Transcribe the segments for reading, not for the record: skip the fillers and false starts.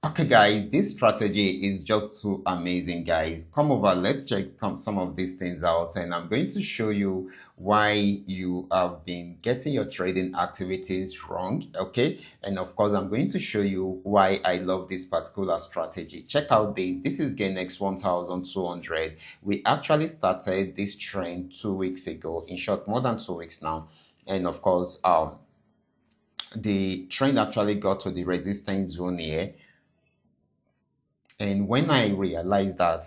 Okay, guys, this strategy is just too amazing, guys. Come over, let's check some of these things out, and I'm going to show you why you have been getting your trading activities wrong. Okay, and of course, I'm going to show you why I love this particular strategy. Check out this. This is Gain 1200. We actually started this trend 2 weeks ago. In short, more than 2 weeks now, and of course, the trend actually got to the resistance zone here. And when I realized that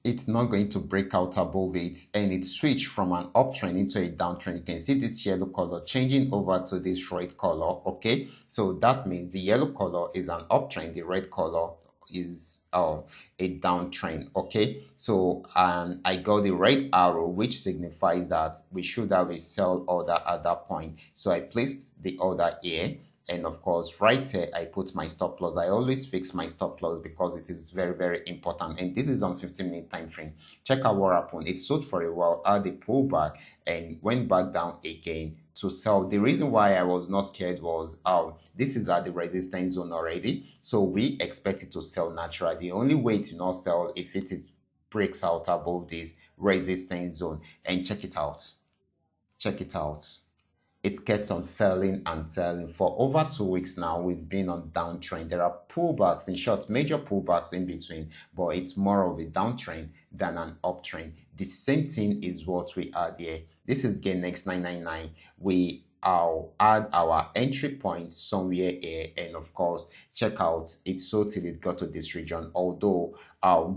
it's not going to break out above it and it switched from an uptrend into a downtrend, you can see this yellow color changing over to this red color. Okay, so that means the yellow color is an uptrend, the red color is a downtrend. Okay, so and I got the red arrow, which signifies that we should have a sell order at that point. So I placed the order here, and of course, right here, I put my stop loss. I always fix my stop loss because it is very, very important. And this is on 15-minute time frame. Check out what happened. It sold for a while, had a pullback, and went back down again to sell. The reason why I was not scared was this is at the resistance zone already. So we expect it to sell naturally. The only way to not sell if it breaks out above this resistance zone. And check it out. Check it out. It kept on selling and selling for over 2 weeks now. We've been on downtrend. There are pullbacks, in short, major pullbacks in between, but it's more of a downtrend than an uptrend. The same thing is what we had here. This is Gain Next 999. We I'll add our entry point somewhere here, and of course check out it sold till it got to this region, although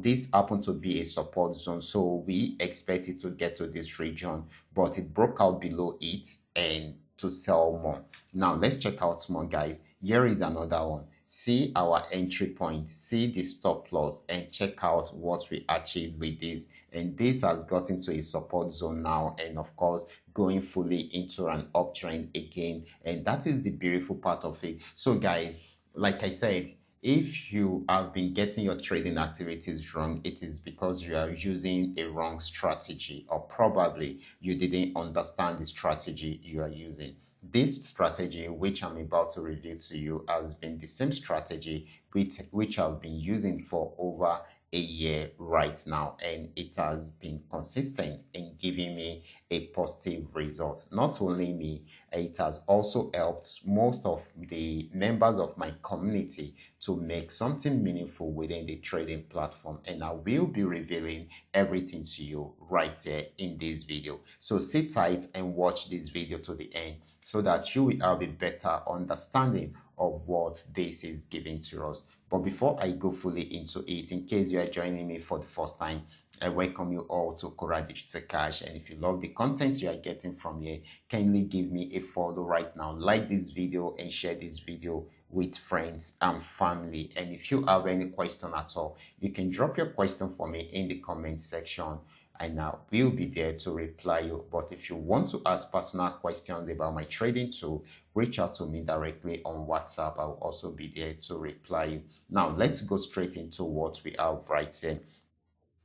this happened to be a support zone, so we expect it to get to this region, but it broke out below it and to sell more. Now let's check out more, guys. Here is another one. See our entry point, see the stop loss, and check out what we achieved with this. And this has gotten to a support zone now, and of course going fully into an uptrend again. And that is the beautiful part of it. So guys, like I said, if you have been getting your trading activities wrong, it is because you are using a wrong strategy, or probably you didn't understand the strategy you are using. This strategy, which I'm about to review to you, has been the same strategy which I've been using for over a year right now, and it has been consistent in giving me a positive result. Not only me, it has also helped most of the members of my community to make something meaningful within the trading platform, and I will be revealing everything to you right here in this video. So sit tight and watch this video to the end so that you will have a better understanding of what this is giving to us. But before I go fully into it, in case you are joining me for the first time, I welcome you all to Qora Digital Cash. And if you love the content you are getting from here, kindly give me a follow right now. Like this video and share this video with friends and family. And if you have any question at all, you can drop your question for me in the comment section, and I will be there to reply you. But if you want to ask personal questions about my trading tool, reach out to me directly on WhatsApp. I'll also be there to reply you. Now let's go straight into what we have right here.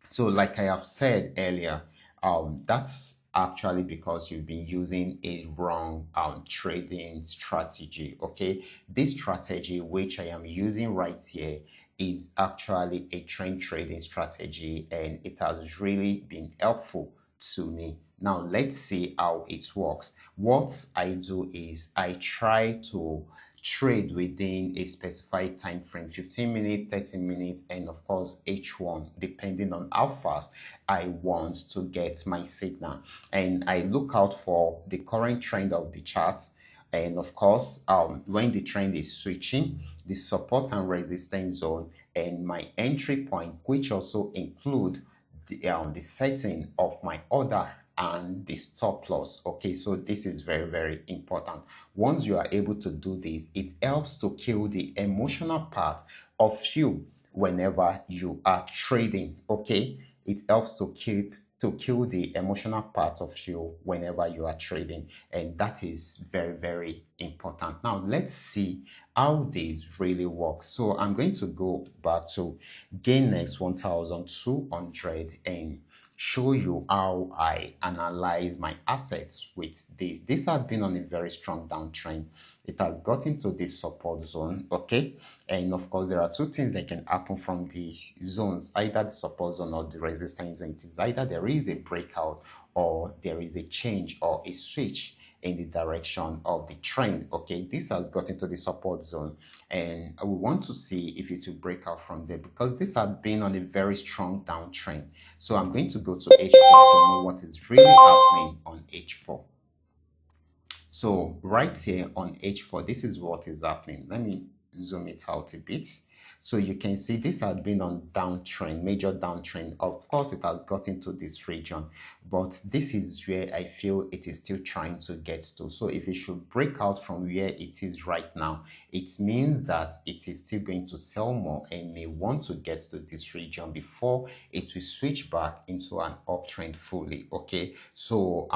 So like I have said earlier, that's actually because you've been using a wrong trading strategy. Okay, this strategy which I am using right here is actually a trend trading strategy, and it has really been helpful to me. Now let's see how it works. What I do is I try to trade within a specified time frame, 15 minutes, 30 minutes, and of course H1, depending on how fast I want to get my signal. And I look out for the current trend of the chart, and of course when the trend is switching, the support and resistance zone, and my entry point, which also include the setting of my order and the stop loss. Okay, so this is very, very important. Once you are able to do this, it helps to kill the emotional part of you whenever you are trading. Okay, it helps to kill the emotional part of you whenever you are trading, and that is very, very important. Now let's see how this really works. So I'm going to go back to Gain Next 1200, and show you how I analyze my assets with this. This has been on a very strong downtrend. It has got into this support zone, okay? And of course, there are two things that can happen from the zones, either the support zone or the resistance zone. It is either there is a breakout or there is a change or a switch in the direction of the trend. Okay, this has got into the support zone, and we want to see if it will break out from there, because this has been on a very strong downtrend. So I'm going to go to H4 to know what is really happening on H4. So right here on H4, this is what is happening. Let me zoom it out a bit. So you can see this has been on downtrend, major downtrend. Of course, it has got into this region, but this is where I feel it is still trying to get to. So if it should break out from where it is right now, it means that it is still going to sell more and may want to get to this region before it will switch back into an uptrend fully. Okay, so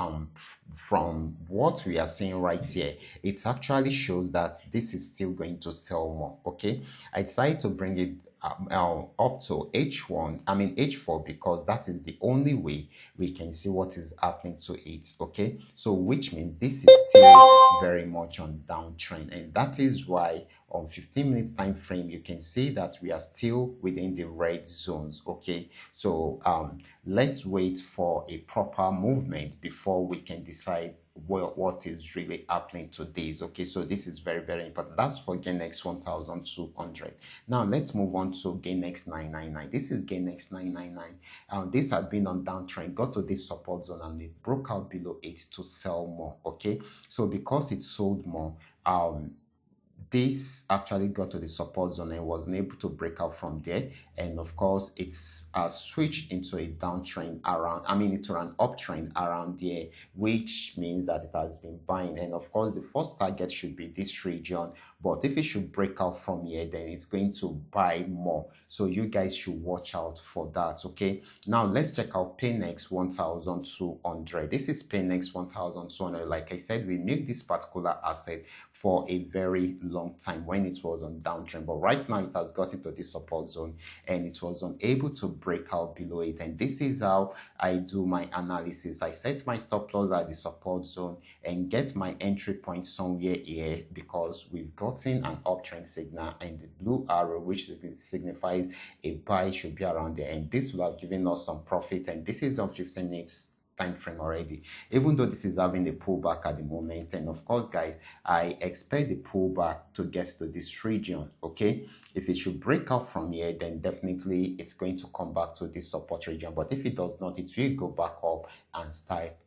from what we are seeing right here, it actually shows that this is still going to sell more. Okay, I decided to bring it up to H4, because that is the only way we can see what is happening to it. Okay, so which means this is still very much on downtrend, and that is why on 15-minute time frame you can see that we are still within the red zones. Okay, so let's wait for a proper movement before we can decide what is really happening to this. Okay, so this is very, very important. That's for GainX 1200. Now let's move on to GainX 999. This is GainX 999. This had been on downtrend, got to this support zone, and it broke out below it to sell more. Okay, so because it sold more, this actually got to the support zone and wasn't able to break out from there, and of course it's switched into a downtrend around, into an uptrend around there, which means that it has been buying. And of course the first target should be this region, but if it should break out from here, then it's going to buy more. So you guys should watch out for that. Okay, now let's check out PayNext 1200. This is PayNext 1200. Like I said, we make this particular asset for a very long time when it was on downtrend, but right now it has got into this support zone and it was unable to break out below it. And this is how I do my analysis. I set my stop loss at the support zone and get my entry point somewhere here, because we've gotten an uptrend signal, and the blue arrow, which signifies a buy, should be around there, and this will have given us some profit. And this is on 15 minutes time frame already, even though this is having a pullback at the moment. And of course guys, I expect the pullback to get to this region. Okay, if it should break out from here, then definitely it's going to come back to this support region, but if it does not, it will go back up and start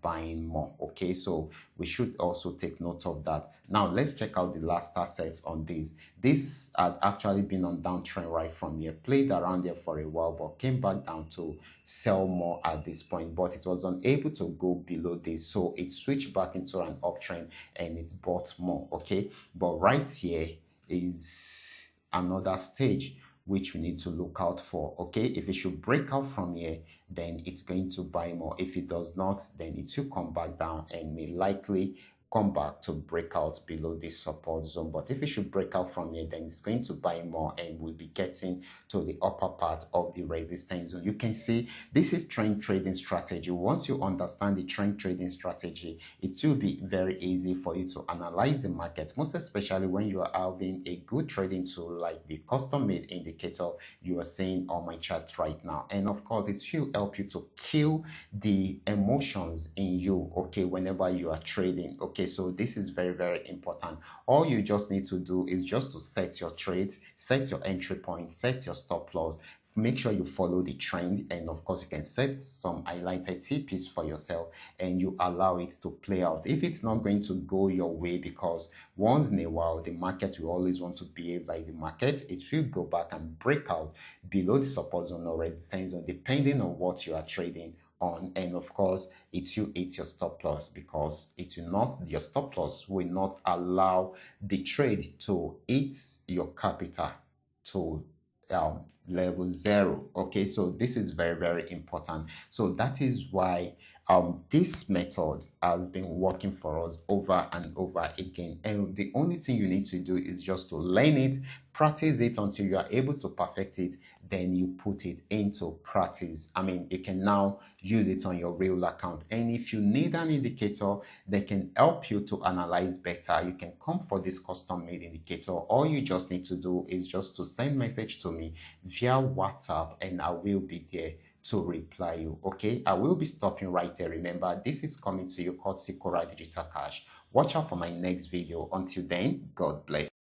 buying more. Okay, so we should also take note of that. Now let's check out the last assets on this. This had actually been on downtrend right from here, played around there for a while, but came back down to sell more at this point, but it was unable to go below this, so it switched back into an uptrend and it bought more. Okay, but right here is another stage which we need to look out for. Okay, if it should break out from here, then it's going to buy more. If it does not, then it will come back down and may likely come back to break out below this support zone. But if it should break out from here, then it's going to buy more and we'll be getting to the upper part of the resistance zone. You can see this is trend trading strategy. Once you understand the trend trading strategy, it will be very easy for you to analyze the market, most especially when you are having a good trading tool like the custom made indicator you are seeing on my chart right now. And of course, it will help you to kill the emotions in you, okay, whenever you are trading. Okay, so this is very, very important. All you just need to do is just to set your trades, set your entry point, set your stop loss, make sure you follow the trend, and of course you can set some highlighted TPs for yourself and you allow it to play out. If it's not going to go your way, because once in a while the market will always want to behave like the market, it will go back and break out below the support zone or resistance zone, depending on what you are trading on. And of course it will hit your stop loss, because it will not, your stop loss will not allow the trade to hit your capital to level 0. Okay, so this is very, very important. So that is why this method has been working for us over and over again, and the only thing you need to do is just to learn it, practice it until you are able to perfect it. then you put it into practice. I mean, you can now use it on your real account. And if you need an indicator that can help you to analyze better, you can come for this custom made indicator. All you just need to do is just to send message to me via WhatsApp, and I will be there to reply you. Okay, I will be stopping right there. Remember, this is coming to you courtesy Qora Digital Cash. Watch out for my next video. Until then, God bless.